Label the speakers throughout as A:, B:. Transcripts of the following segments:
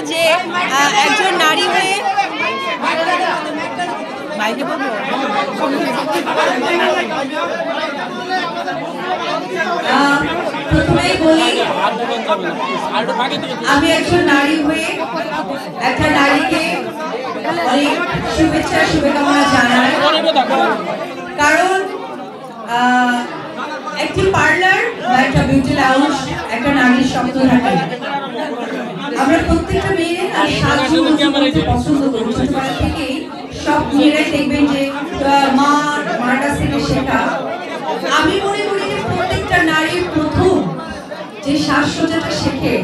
A: যে একজন নারী হয়ে বাইরে বলবো
B: প্রথমেই বলি আমি একজন নারী হয়ে একটা নারীকে অনেক শুভেচ্ছা শুভকামনা জানাই কারণ একটি পার্লার বা একটা বিউটি লাউঞ্জ একটা নারীর স্বপ্ন থাকে আমরা প্রত্যেকটা মেয়ে সাজগোজ পছন্দ করি ছোটবেলা থেকেই সব মেয়েরাই দেখবেন যে মার কাছ থেকে শেখা আমি মনে করি যে প্রত্যেকটা নারীর প্রথম যে সাজসজ্জাটা শেখে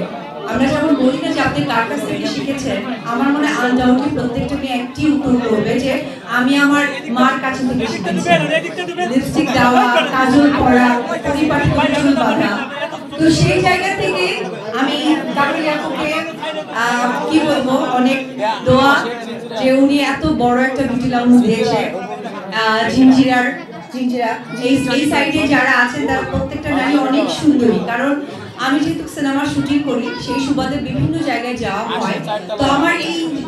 B: আমরা যখন বলি না যে আপনি কার কাছ থেকে শিখেছেন আমার মনে হয় আনডাউটলি প্রত্যেকটা মেয়ে একটি উত্তর করবে যে আমি আমার মার কাছে থেকে শিখেছি লিপস্টিক দেওয়া কাজল পরা পরিপাটি চুল বাঁধা তো সেই জায়গা থেকে আমি কাকুলি আপুকে কি বলবো অনেক দোয়া যে উনি এত বড় একটা বিউটি লাউঞ্জ দিয়েছে জিঞ্জিরা এই সাইডে যারা আছেন তারা প্রত্যেকটা নারী অনেক সুন্দরী কারণ আমি যেহেতু সিনেমা শুটিং করি সেই সুবাদে বিভিন্ন জায়গায় যাওয়া হয় তো আমার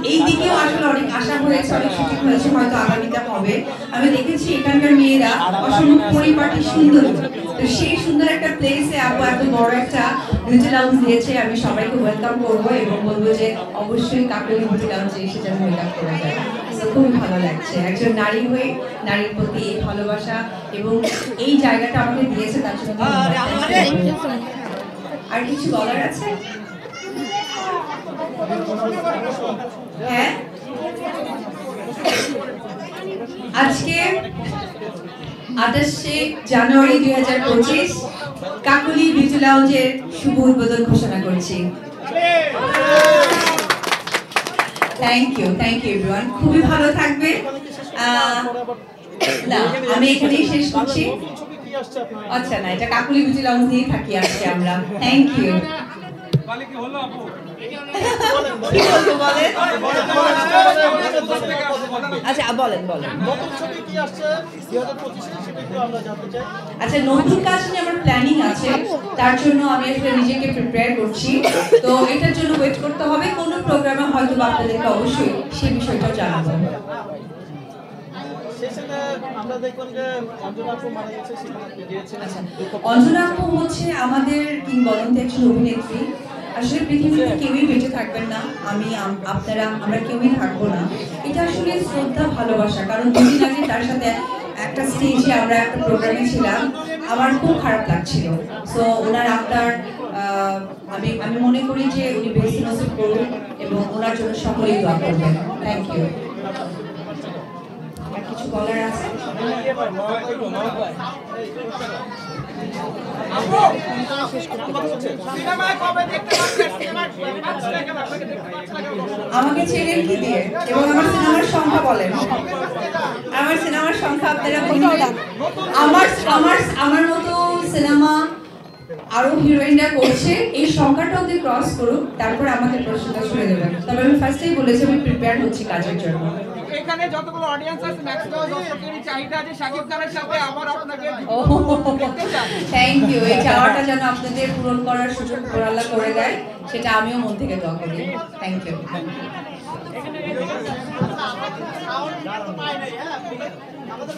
B: এই দিকেও আসলে অনেক আশা হয়েছে অনেক শুটিং হয়েছে হয়তো আগামীতে হবে আমি দেখেছি এখানকার মেয়েরা অসম্ভব পরিপাটি সুন্দর তো সেই সুন্দর একটা প্লেসে আপু এত বড় একটা বিউটি লাউঞ্জ দিয়েছে আমি সবাইকে ওয়েলকাম করবো এবং বলবো যে অবশ্যই কাকুলি বিউটি লাউঞ্জে এসে যেন ওয়েলকাম করে যায় খুবই ভালো লাগছে একজন নারী হয়ে নারীর প্রতি এই ভালোবাসা এবং এই জায়গাটা আমাকে দিয়েছে তার জন্য আর কিছু বলার আছে হ্যাঁ আজকে 28 জানুয়ারি 2025 কাকুলি বিউটি লাউঞ্জের শুভ উদ্বোধন ঘোষণা করছি থ্যাংক ইউ এভরিওয়ান খুবই ভালো থাকবে না আমি এখানেই শেষ করছি আচ্ছা না এটা কাকুলি বিউটি লাউঞ্জ নিয়ে থাকি আজকে আমরা থ্যাংক ইউ আচ্ছা বলেন আচ্ছা নতুন কাজ নিয়ে আমার প্ল্যানিং আছে তার জন্য আমি আসলে নিজেকে প্রিপেয়ার করছি তো এটার জন্য ওয়েট করতে হবে কোনো প্রোগ্রামে হয়তো আপনাদেরকে অবশ্যই সেই বিষয়টাও জানাবো অঞ্জনা আপু হচ্ছে আমাদের কিংবদন্তি একজন অভিনেত্রী আসলে পৃথিবীতে কেউই বেঁচে থাকবেন না আমরা কেউই থাকবো না এটা আসলে শ্রদ্ধা ভালোবাসা কারণ দুদিন আগে তার সাথে একটা স্টেজে আমরা একটা প্রোগ্রামে ছিলাম আমার খুব খারাপ লাগছিল সো ওনার আপনার আমি মনে করি যে উনি বেশি নসিব করুন এবং ওনার জন্য সকলেই দোয়া করবেন থ্যাংক ইউ কিছু বলার আছে আমাকে ছেড়ে কি দিয়ে এবং আমার সিনেমার সংখ্যা বলেন আমার সিনেমার সংখ্যা আপনারা আমার মতো সিনেমা আরো হিরোইনরা করছে এই সংখ্যাটা যদি ক্রস করুক তারপর আমাকে প্রশ্নটা ছুড়ে দেবেন তবে আমি ফার্স্টেই বলেছি আমি প্রিপেয়ার হচ্ছি কাজের জন্য
C: এখানে যতগুলো অডিয়েন্স আছে ম্যাক্সিমাম দর্শকেরই চাহিদা আছে শাকিব খানের সাথে আবার আপনাকে
B: থ্যাংক ইউ এই চাওয়াটা যেন আপনাদের পূরণ করার সুযোগ আল্লাহ করে দেয় সেটা আমিও মন থেকে দোয়া করি থ্যাংক ইউ আমাদের